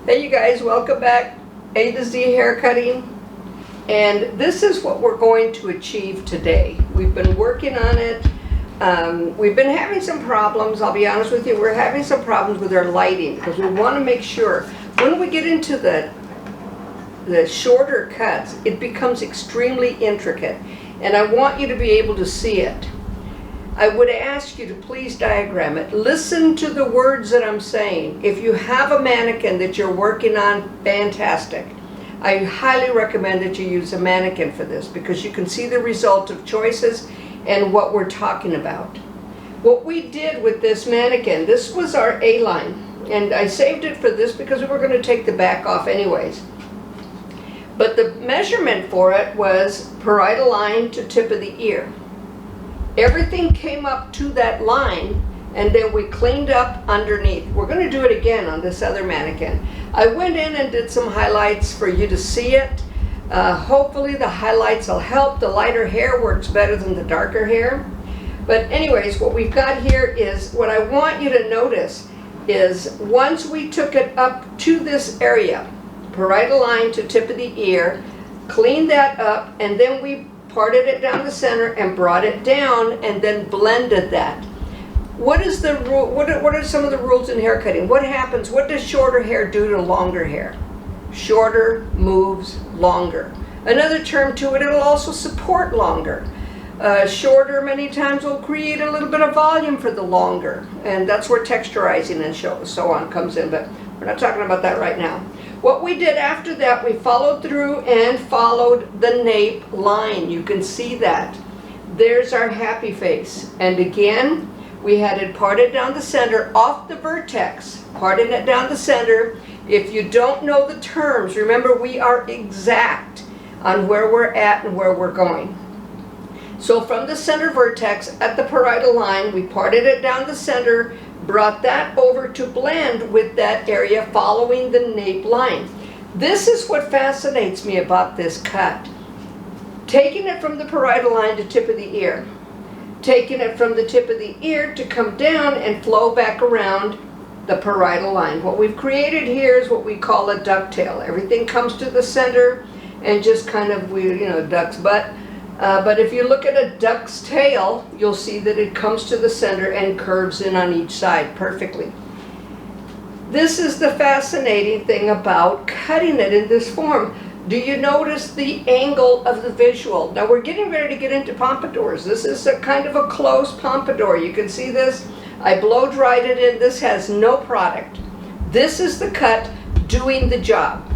Hey you guys, welcome back. A to Z haircutting. And this is what we're going to achieve today. We've been working on it. We've been having some problems, I'll be honest with you. We're having some problems with our lighting because we want to make sure when we get into the shorter cuts, it becomes extremely intricate. And I want you to be able to see it. I would ask you to please diagram it. Listen to the words that I'm saying. If you have a mannequin that you're working on, fantastic. I highly recommend that you use a mannequin for this because you can see the result of choices and what we're talking about. What we did with this mannequin, this was our A-line, and I saved it for this because we were going to take the back off anyways. But the measurement for it was parietal line to tip of the ear. Everything came up to that line, and then we cleaned up underneath. We're going to do it again on this other mannequin. I went in and did some highlights for you to see it. Hopefully the highlights will help. The lighter hair works better than the darker hair. But anyways, what we've got here is, what I want you to notice is once we took it up to this area, parietal line to tip of the ear, cleaned that up, and then we parted it down the center and brought it down and then blended that. What is the rule? What are some of the rules in haircutting? What happens? What does shorter hair do to longer hair? Shorter moves longer. Another term to it, it'll also support longer. Shorter many times will create a little bit of volume for the longer, and that's where texturizing and so on comes in, but we're not talking about that right now. What we did after that, we followed through and followed the nape line. You can see that. There's our happy face. And again, we had it parted down the center off the vertex, parting it down the center. If you don't know the terms, remember we are exact on where we're at and where we're going. So from the center vertex at the parietal line, we parted it down the center, brought that over to blend with that area following the nape line. This is what fascinates me about this cut. Taking it from the parietal line to tip of the ear. Taking it from the tip of the ear to come down and flow back around the parietal line. What we've created here is what we call a ducktail. Everything comes to the center and just kind of, duck's butt. But if you look at a duck's tail, you'll see that it comes to the center and curves in on each side perfectly. This is the fascinating thing about cutting it in this form. Do you notice the angle of the visual? Now we're getting ready to get into pompadours. This is a kind of a close pompadour. You can see this. I blow dried it in. This has no product. This is the cut doing the job.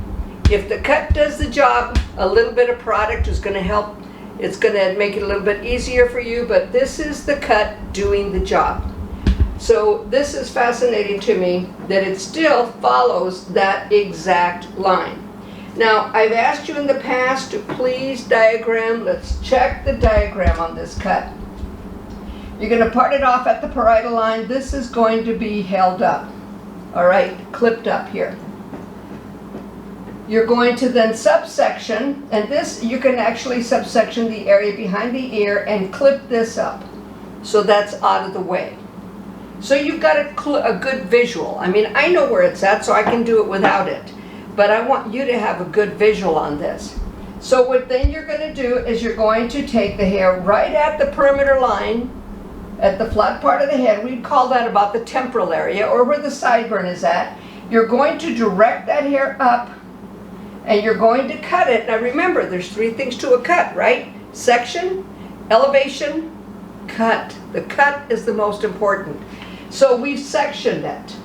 If the cut does the job, a little bit of product is going to help. It's going to make it a little bit easier for you, but this is the cut doing the job. So this is fascinating to me that it still follows that exact line. Now, I've asked you in the past to please diagram. Let's check the diagram on this cut. You're going to part it off at the parietal line. This is going to be held up, all right, clipped up here. You're going to then subsection, and this you can actually subsection the area behind the ear and clip this up. So that's out of the way. So you've got a good visual. I mean, I know where it's at, so I can do it without it. But I want you to have a good visual on this. So what then you're going to do is you're going to take the hair right at the perimeter line, at the flat part of the head. We'd call that about the temporal area, or where the sideburn is at. You're going to direct that hair up, and you're going to cut it. Now remember, there's three things to a cut, right? Section, elevation, cut. The cut is the most important. So we've sectioned it,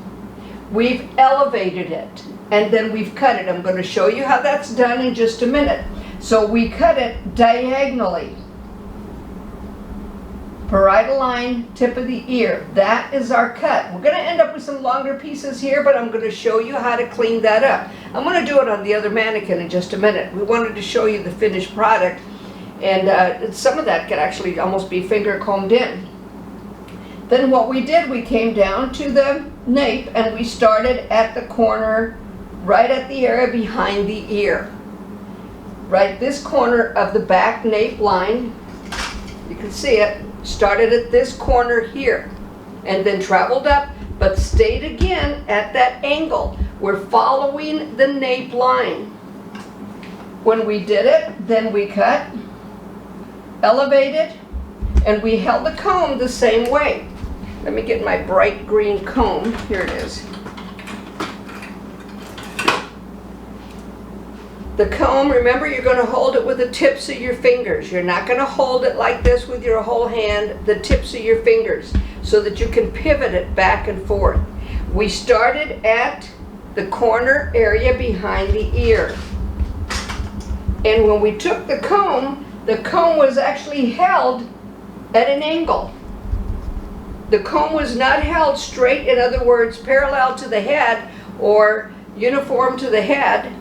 we've elevated it, and then we've cut it. I'm going to show you how that's done in just a minute. So we cut it diagonally. Parietal line, tip of the ear. That is our cut. We're going to end up with some longer pieces here, but I'm going to show you how to clean that up. I'm going to do it on the other mannequin in just a minute. We wanted to show you the finished product, and some of that could actually almost be finger combed in. Then what we did, we came down to the nape, and we started at the corner, right at the area behind the ear. Right, this corner of the back nape line, you can see it, started at this corner here and then traveled up, but stayed again at that angle. We're following the nape line. When we did it, then we cut, elevated, and we held the comb the same way. Let me get my bright green comb. Here it is. The comb, remember, you're going to hold it with the tips of your fingers. You're not going to hold it like this with your whole hand, the tips of your fingers, so that you can pivot it back and forth. We started at the corner area behind the ear. And when we took the comb was actually held at an angle. The comb was not held straight, in other words, parallel to the head or uniform to the head.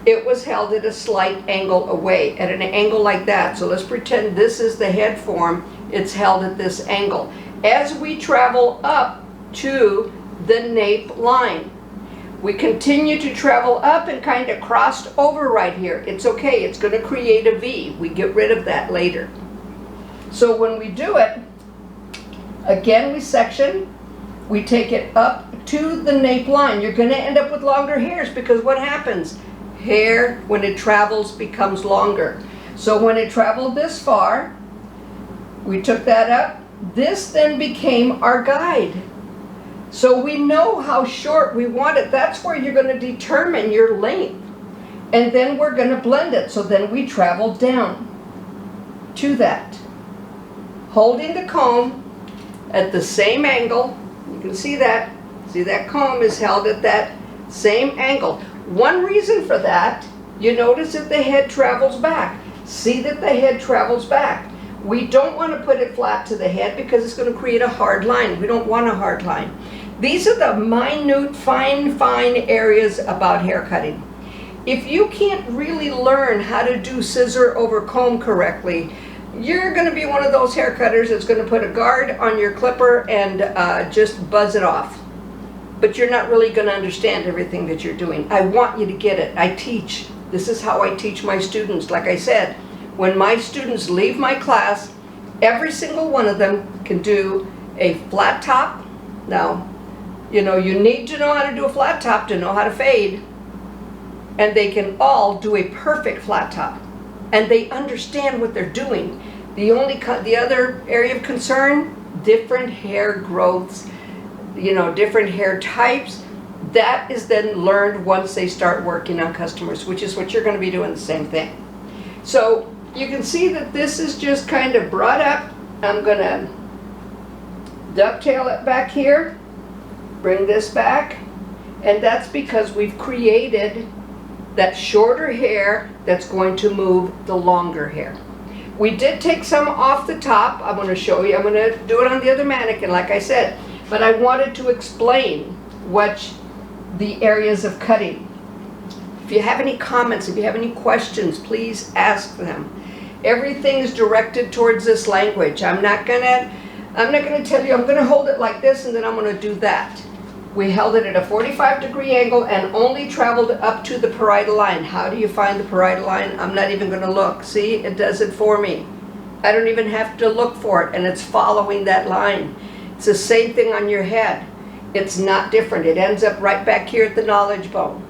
It was held at a slight angle away, at an angle like that. So let's pretend this is the head form. It's held at this angle. As we travel up to the nape line, we continue to travel up and kind of crossed over right here. It's okay, it's going to create a V. We get rid of that later. So when we do it, again we section, we take it up to the nape line. You're going to end up with longer hairs because what happens? Hair, when it travels, becomes longer. So when it traveled this far, we took that up. This then became our guide. So we know how short we want it. That's where you're going to determine your length. And then we're going to blend it. So then we travel down to that, holding the comb at the same angle. You can see that. See, that comb is held at that same angle. One reason for that, you notice that the head travels back. See that the head travels back. We don't want to put it flat to the head because it's going to create a hard line. We don't want a hard line. These are the minute, fine areas about hair cutting. If you can't really learn how to do scissor over comb correctly, you're going to be one of those hair cutters that's going to put a guard on your clipper and just buzz it off. But you're not really going to understand everything that you're doing. I want you to get it. I teach. This is how I teach my students. Like I said, when my students leave my class, every single one of them can do a flat top. Now, you know, you need to know how to do a flat top to know how to fade. And they can all do a perfect flat top. And they understand what they're doing. The other area of concern, different hair growths, you know, different hair types, that is then learned once they start working on customers, which is what you're going to be doing the same thing. So you can see that this is just kind of brought up. I'm going to dovetail it back here, bring this back, and that's because we've created that shorter hair that's going to move the longer hair. We did take some off the top. I'm going to show you. I'm going to do it on the other mannequin, like I said. But I wanted to explain what the areas of cutting. If you have any comments, if you have any questions, please ask them. Everything is directed towards this language. I'm not gonna tell you I'm going to hold it like this and then I'm going to do that. We held it at a 45-degree angle and only traveled up to the parietal line. How do you find the parietal line? I'm not even going to look. See, it does it for me. I don't even have to look for it, and it's following that line. It's the same thing on your head. It's not different. It ends up right back here at the knowledge bone.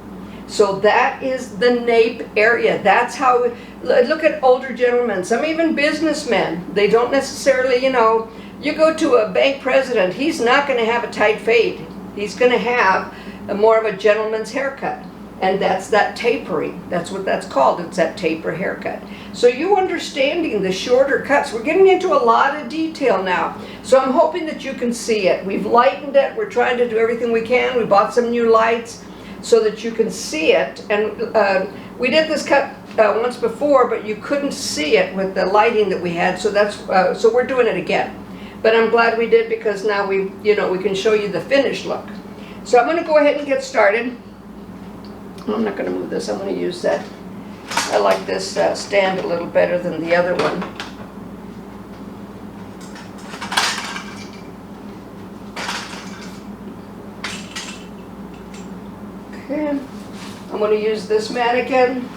So that is the nape area. That's how, look at older gentlemen, some even businessmen. They don't necessarily, you know, you go to a bank president, he's not going to have a tight fade. He's going to have more of a gentleman's haircut. And that's that tapering. That's what that's called. It's that taper haircut. So you understanding the shorter cuts. We're getting into a lot of detail now. So I'm hoping that you can see it. We've lightened it. We're trying to do everything we can. We bought some new lights so that you can see it. And we did this cut once before, but you couldn't see it with the lighting that we had. So that's so we're doing it again. But I'm glad we did because now we can show you the finished look. So I'm going to go ahead and get started. I'm not going to move this. I'm going to use that. I like this stand a little better than the other one. Okay. I'm going to use this mannequin.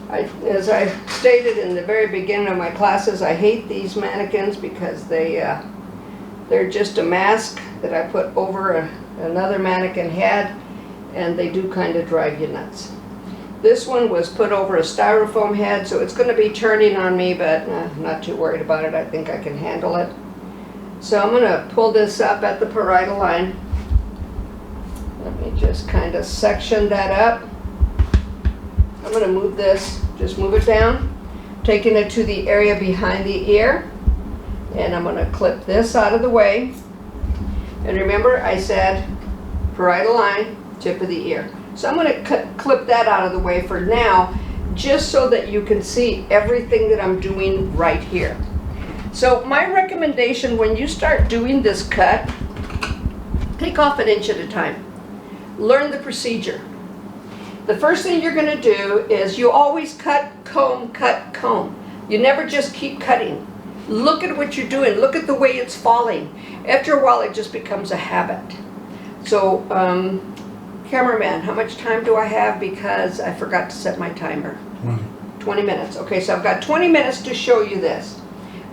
As I stated in the very beginning of my classes, I hate these mannequins because they're just a mask that I put over another mannequin head. and they do kind of drive you nuts. This one was put over a styrofoam head, so it's going to be turning on me, but I'm not too worried about it. I think I can handle it. So I'm going to pull this up at the parietal line. Let me just kind of section that up. I'm going to move this, just move it down, taking it to the area behind the ear, and I'm going to clip this out of the way. And remember, I said parietal line, tip of the ear. So I'm going to clip that out of the way for now, just so that you can see everything that I'm doing right here. So my recommendation when you start doing this cut, take off an inch at a time. Learn the procedure. The first thing you're going to do is you always cut, comb, cut, comb. You never just keep cutting. Look at what you're doing. Look at the way it's falling. After a while, it just becomes a habit. So, cameraman, how much time do I have? Because I forgot to set my timer. 20 minutes. Okay, so I've got 20 minutes to show you this.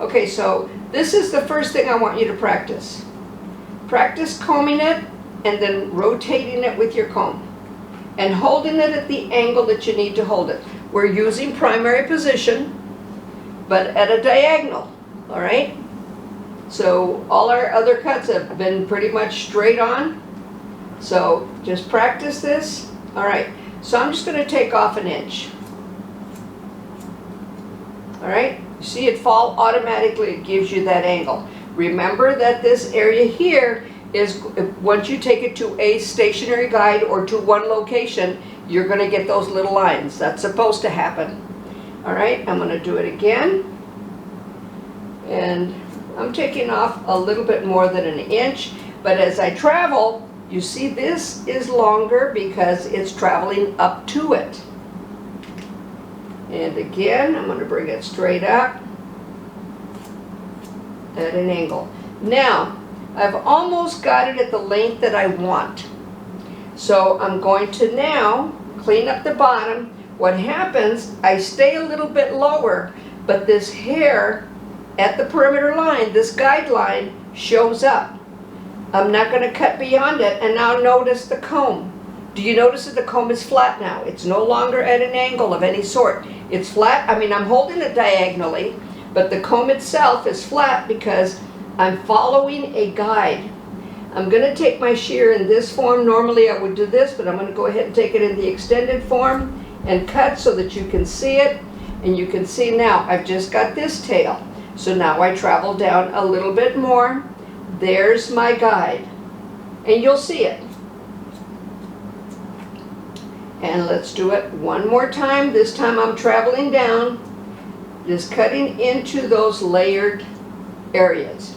Okay, so this is the first thing I want you to practice. Practice combing it and then rotating it with your comb and holding it at the angle that you need to hold it. We're using primary position, but at a diagonal, all right? So all our other cuts have been pretty much straight on. So just practice this. All right, so I'm just going to take off an inch. All right, you see it fall automatically, it gives you that angle. Remember that this area here is, once you take it to a stationary guide or to one location, you're going to get those little lines. That's supposed to happen. All right, I'm going to do it again. And I'm taking off a little bit more than an inch, but as I travel, you see this is longer because it's traveling up to it. And again, I'm going to bring it straight up at an angle. Now, I've almost got it at the length that I want. So I'm going to now clean up the bottom. What happens, I stay a little bit lower, but this hair at the perimeter line, this guideline, shows up. I'm not going to cut beyond it, and now notice the comb. Do you notice that the comb is flat now? It's no longer at an angle of any sort. It's flat. I mean, I'm holding it diagonally, but the comb itself is flat because I'm following a guide. I'm going to take my shear in this form. Normally I would do this, but I'm going to go ahead and take it in the extended form and cut so that you can see it. And you can see now I've just got this tail. So now I travel down a little bit more. There's my guide. And you'll see it. And let's do it one more time. This time I'm traveling down, just cutting into those layered areas.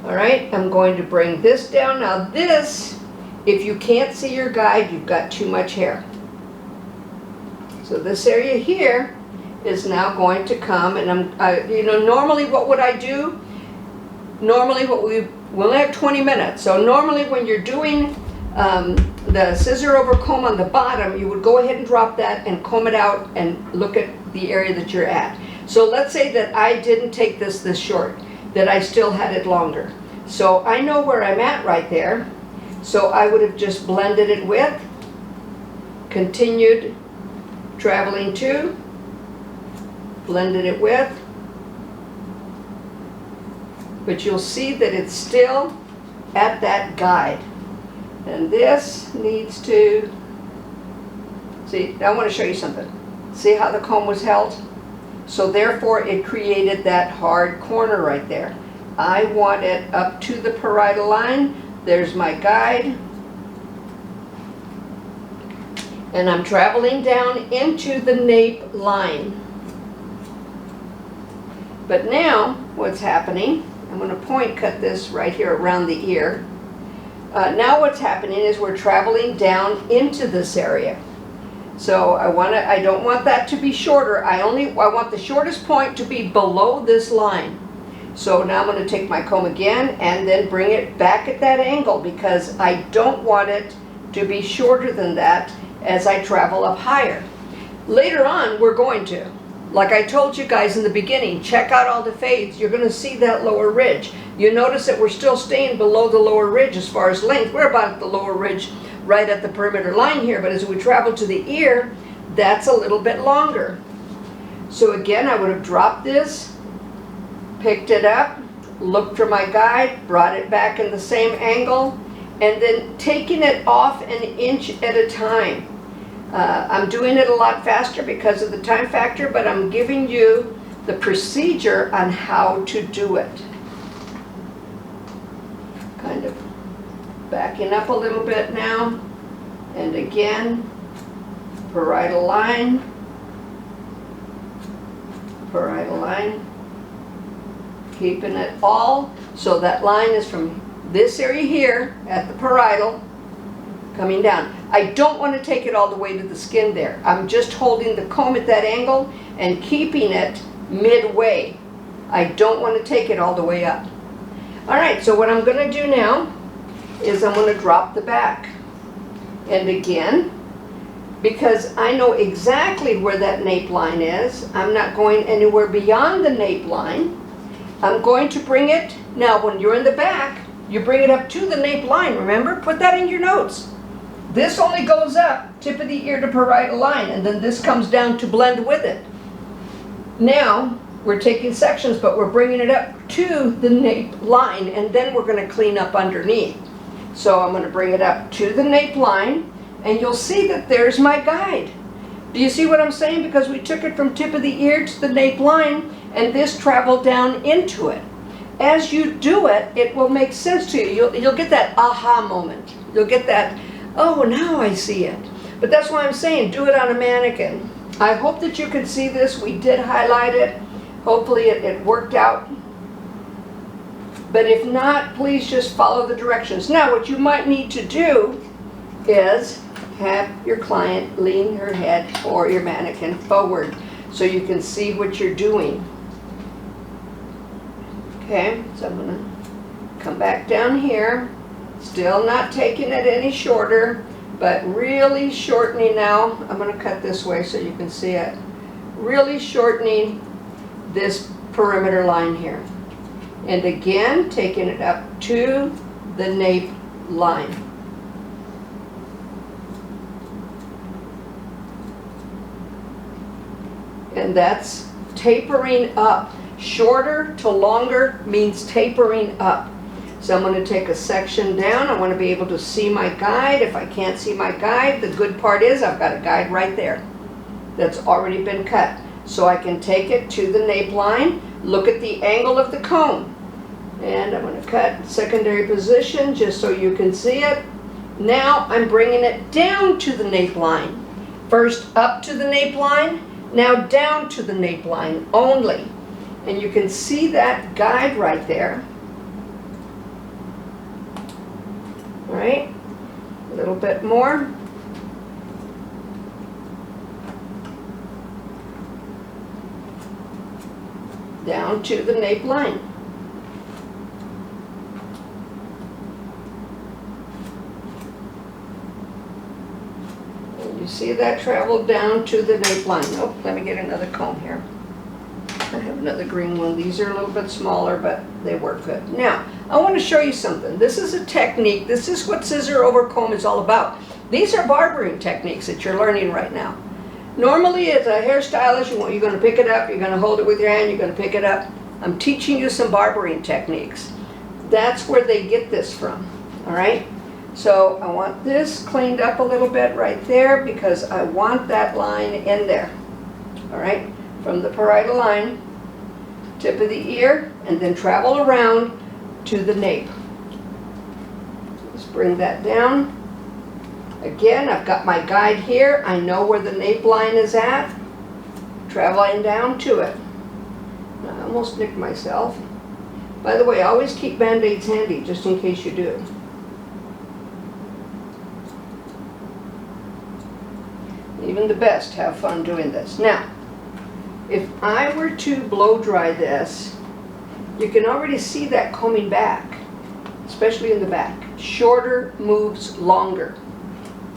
All right, I'm going to bring this down. Now this, if you can't see your guide, you've got too much hair. So this area here is now going to come, and normally what would I do? Normally we only have 20 minutes. So normally when you're doing the scissor over comb on the bottom, you would go ahead and drop that and comb it out and look at the area that you're at. So let's say that I didn't take this short, that I still had it longer. So I know where I'm at right there. So I would have just blended it with, continued traveling to, blended it with, but you'll see that it's still at that guide. And this needs to, see, I want to show you something. See how the comb was held? So therefore it created that hard corner right there. I want it up to the parietal line. There's my guide. And I'm traveling down into the nape line. But now what's happening, I'm going to point cut this right here around the ear. Now what's happening is we're traveling down into this area. So I don't want that to be shorter. I want the shortest point to be below this line. So now I'm going to take my comb again and then bring it back at that angle because I don't want it to be shorter than that as I travel up higher. Later on we're going to, like I told you guys in the beginning, check out all the fades. You're going to see that lower ridge. You notice that we're still staying below the lower ridge as far as length. We're about at the lower ridge right at the perimeter line here, but as we travel to the ear, that's a little bit longer. So again, I would have dropped this, picked it up, looked for my guide, brought it back in the same angle, and then taking it off an inch at a time. I'm doing it a lot faster because of the time factor, but I'm giving you the procedure on how to do it. Kind of backing up a little bit now, and again, parietal line, keeping it all so that line is from this area here at the parietal coming down. I don't want to take it all the way to the skin there. I'm just holding the comb at that angle and keeping it midway. I don't want to take it all the way up. All right, so what I'm going to do now is I'm going to drop the back. And again, because I know exactly where that nape line is, I'm not going anywhere beyond the nape line. I'm going to bring it, now when you're in the back, you bring it up to the nape line, remember? Put that in your notes. This only goes up, tip of the ear to parietal line, and then this comes down to blend with it. Now, we're taking sections, but we're bringing it up to the nape line, and then we're going to clean up underneath. So I'm going to bring it up to the nape line, and you'll see that there's my guide. Do you see what I'm saying? Because we took it from tip of the ear to the nape line, and this traveled down into it. As you do it, it will make sense to you. You'll get that aha moment. You'll get that, oh, now I see it. But that's why I'm saying do it on a mannequin. I hope that you can see this. We did highlight it. Hopefully it worked out. But if not, please just follow the directions. Now, what you might need to do is have your client lean her head or your mannequin forward so you can see what you're doing. Okay, so I'm going to come back down here, still not taking it any shorter, but really shortening now. I'm going to cut this way so you can see it. Really shortening this perimeter line here. And again, taking it up to the nape line. And that's tapering up. Shorter to longer means tapering up. So I'm going to take a section down. I want to be able to see my guide. If I can't see my guide, the good part is I've got a guide right there that's already been cut. So I can take it to the nape line, look at the angle of the comb. And I'm going to cut secondary position just so you can see it. Now I'm bringing it down to the nape line. First up to the nape line, now down to the nape line only. And you can see that guide right there. All right, a little bit more. Down to the nape line. And you see that traveled down to the nape line. Oh, let me get another comb here. I have another green one. These are a little bit smaller, but they work good. Now, I want to show you something. This is a technique. This is what scissor over comb is all about. These are barbering techniques that you're learning right now. Normally, as a hairstylist, you're going to pick it up, you're going to hold it with your hand, you're going to pick it up. I'm teaching you some barbering techniques. That's where they get this from, all right? So I want this cleaned up a little bit right there because I want that line in there, all right? From the parietal line, tip of the ear, and then travel around to the nape. Let's bring that down. Again, I've got my guide here. I know where the nape line is at. Traveling down to it. I almost nicked myself. By the way, always keep Band-Aids handy just in case you do. Even the best have fun doing this. Now, if I were to blow dry this, you can already see that combing back, especially in the back. Shorter moves longer.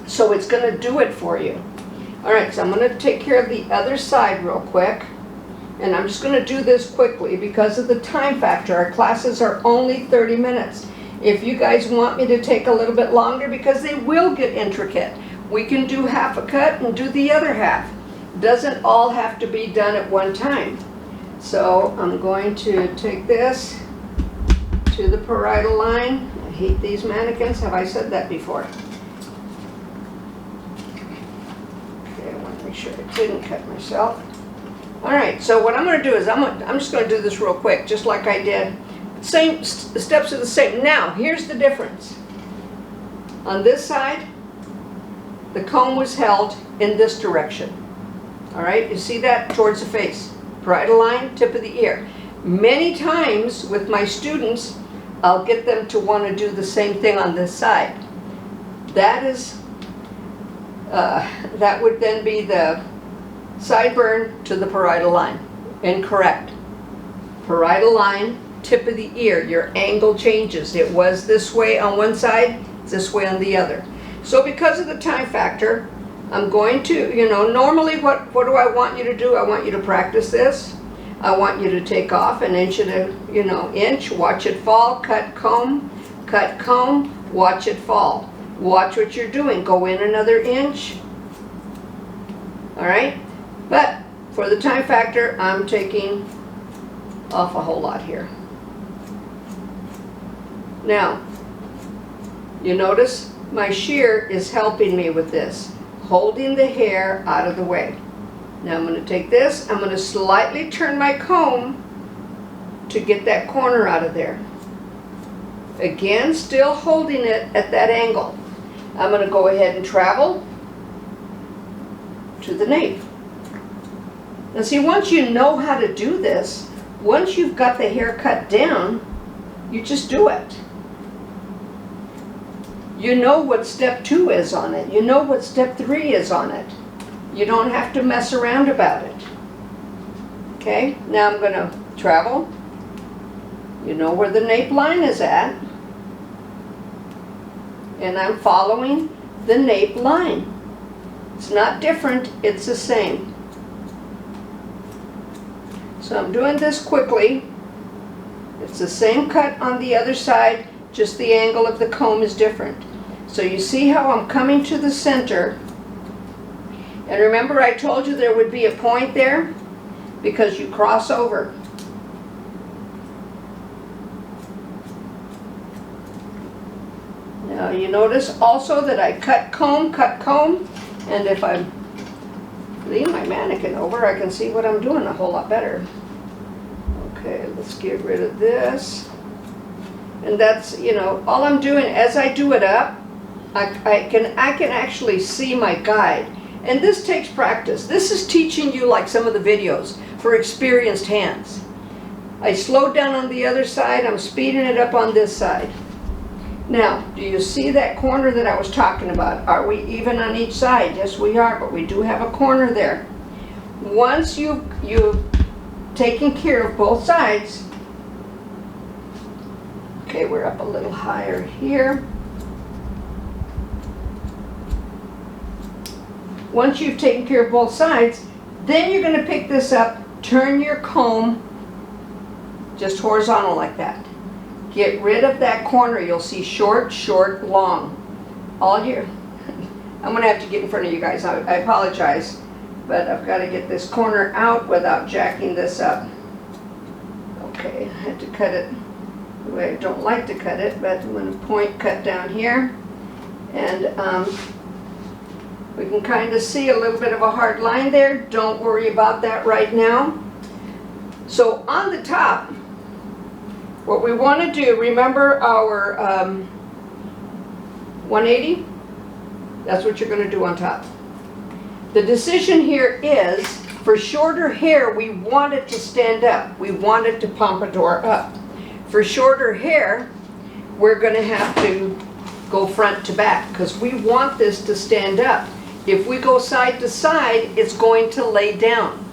So it's going to do it for you. All right, so I'm going to take care of the other side real quick. And I'm just going to do this quickly because of the time factor. Our classes are only 30 minutes. If you guys want me to take a little bit longer, because they will get intricate, we can do half a cut and do the other half. Doesn't all have to be done at one time. So I'm going to take this to the parietal line. I hate these mannequins. Have I said that before? Okay, I want to make sure I didn't cut myself. All right, so what I'm going to do is I'm just going to do this real quick, just like I did. Same steps are the same. Now, here's the difference. On this side, the comb was held in this direction. All right, you see that towards the face. Parietal line, tip of the ear. Many times with my students, I'll get them to want to do the same thing on this side. That is, that would then be the sideburn to the parietal line. Incorrect. Parietal line, tip of the ear, your angle changes. It was this way on one side, this way on the other. So because of the time factor, I'm going to, normally what do I want you to do? I want you to practice this. I want you to take off an inch and a, inch, watch it fall, cut comb, watch it fall. Watch what you're doing, go in another inch. All right? But for the time factor, I'm taking off a whole lot here. Now, you notice my shear is helping me with this, holding the hair out of the way. Now I'm going to take this, I'm going to slightly turn my comb to get that corner out of there. Again, still holding it at that angle. I'm going to go ahead and travel to the nape. Now see, once you know how to do this, once you've got the hair cut down, you just do it. You know what step 2 is on it. You know what step 3 is on it. You don't have to mess around about it. Okay, now I'm going to travel. You know where the nape line is at. And I'm following the nape line. It's not different, it's the same. So I'm doing this quickly. It's the same cut on the other side, just the angle of the comb is different. So you see how I'm coming to the center. And remember I told you there would be a point there because you cross over. Now you notice also that I cut comb, and if I lean my mannequin over, I can see what I'm doing a whole lot better. Okay, let's get rid of this. And that's, all I'm doing as I do it up, I can actually see my guide. And this takes practice. This is teaching you like some of the videos for experienced hands. I slowed down on the other side, I'm speeding it up on this side. Now, do you see that corner that I was talking about? Are we even on each side? Yes, we are, but we do have a corner there. Once you've taken care of both sides, okay, we're up a little higher here. Once you've taken care of both sides, then you're going to pick this up, turn your comb just horizontal like that. Get rid of that corner. You'll see short, long. I'm going to have to get in front of you guys. I apologize, but I've got to get this corner out without jacking this up. Okay, I had to cut it the way I don't like to cut it, but I'm going to cut down here. And we can kind of see a little bit of a hard line there. Don't worry about that right now. So on the top, what we want to do, remember our 180? That's what you're going to do on top. The decision here is, for shorter hair, we want it to stand up. We want it to pompadour up. For shorter hair, we're going to have to go front to back because we want this to stand up. If we go side to side, it's going to lay down.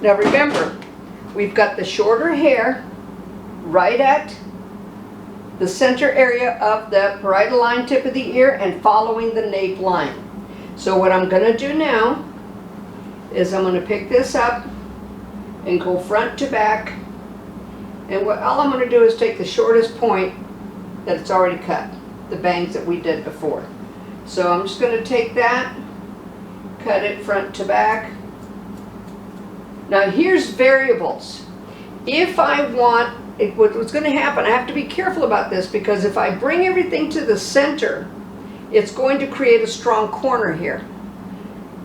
Now remember, we've got the shorter hair right at the center area of the parietal line, tip of the ear, and following the nape line. So what I'm going to do now is I'm going to pick this up and go front to back And all I'm going to do is take the shortest point that it's already cut, the bangs that we did before. So I'm just going to take that, cut it front to back. Now here's variables. If I want, what's going to happen, I have to be careful about this, because if I bring everything to the center, it's going to create a strong corner here.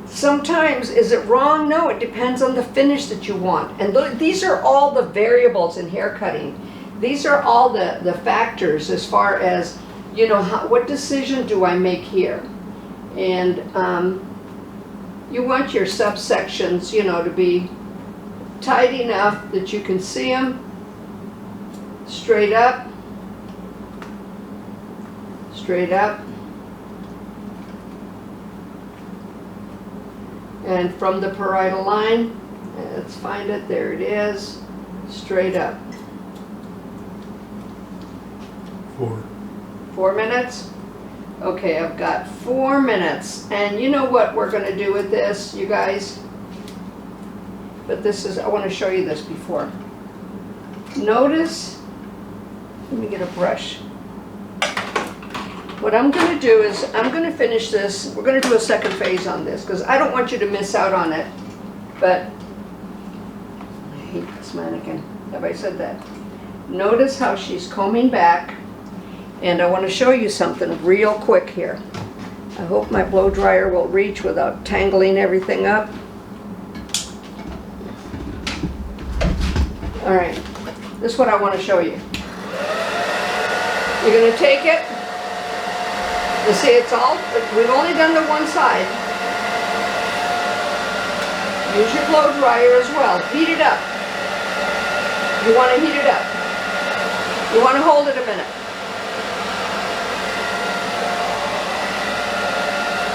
Sometimes, is it wrong? No, it depends on the finish that you want. And look, these are all the variables in hair cutting. These are all the factors as far as, you know, what decision do I make here? And you want your subsections, you know, to be tight enough that you can see them straight up, straight up. And from the parietal line, let's find it, there it is, straight up. 4 minutes? Okay, I've got 4 minutes. And you know what we're going to do with this, you guys? But this is, I want to show you this before. Notice, let me get a brush. What I'm going to do is, I'm going to finish this. We're going to do a second phase on this, because I don't want you to miss out on it. But, I hate this mannequin. Have I said that? Notice how she's combing back. And I want to show you something real quick here. I hope my blow dryer will reach without tangling everything up. All right, this is what I want to show you. You're going to take it. You see, it's all, we've only done the one side. Use your blow dryer as well. Heat it up. You want to heat it up. You want to hold it a minute.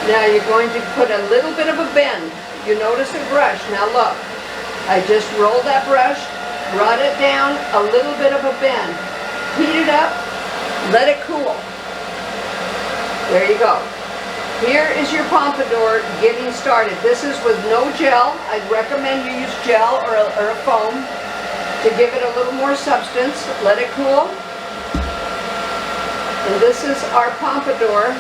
Now you're going to put a little bit of a bend. You notice the brush. Now look, I just rolled that brush, brought it down, a little bit of a bend. Heat it up, let it cool. There you go. Here is your pompadour getting started. This is with no gel. I'd recommend you use gel or a foam to give it a little more substance. Let it cool. And this is our pompadour.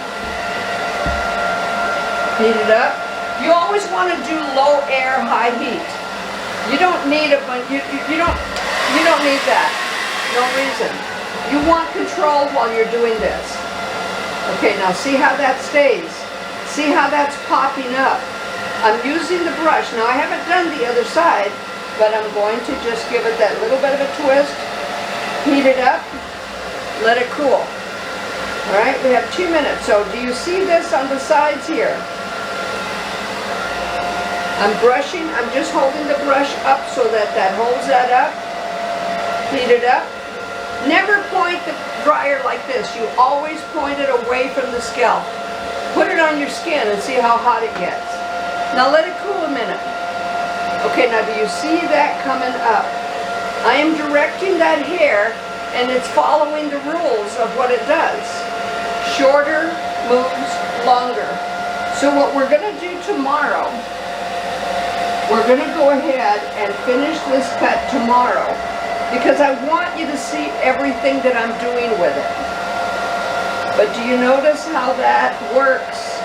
Heat it up. You always want to do low air, high heat. You don't need a bunch. You don't need that. No reason. You want control while you're doing this. Okay, now see how that stays. See how that's popping up. I'm using the brush. Now I haven't done the other side, but I'm going to just give it that little bit of a twist. Heat it up. Let it cool. All right, we have 2 minutes. So do you see this on the sides here? I'm brushing. I'm just holding the brush up so that that holds that up. Heat it up. Never point the dryer like this. You always point it away from the scalp. Put it on your skin and see how hot it gets. Now let it cool a minute. Okay, now do you see that coming up? I am directing that hair and it's following the rules of what it does. Shorter moves longer. So what we're going to do tomorrow, we're going to go ahead and finish this cut tomorrow, because I want you to see everything that I'm doing with it. But do you notice how that works?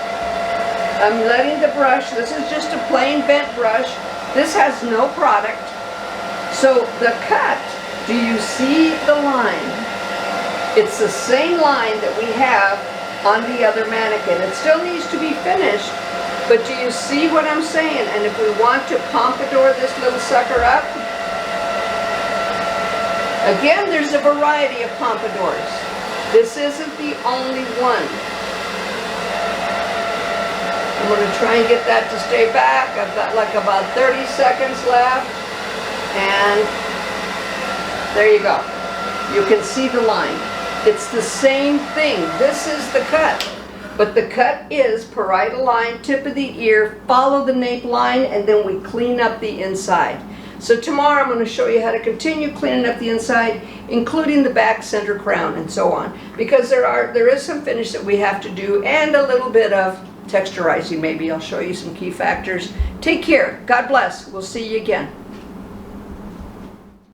I'm letting the brush, this is just a plain bent brush. This has no product. So the cut, do you see the line? It's the same line that we have on the other mannequin. It still needs to be finished, but do you see what I'm saying? And if we want to pompadour this little sucker up, again, there's a variety of pompadours. This isn't the only one. I'm going to try and get that to stay back. I've got like about 30 seconds left. And there you go. You can see the line. It's the same thing. This is the cut. But the cut is parietal line, tip of the ear, follow the nape line, and then we clean up the inside. So tomorrow I'm going to show you how to continue cleaning up the inside, including the back, center, crown, and so on. Because there is some finish that we have to do, and a little bit of texturizing maybe. I'll show you some key factors. Take care. God bless. We'll see you again.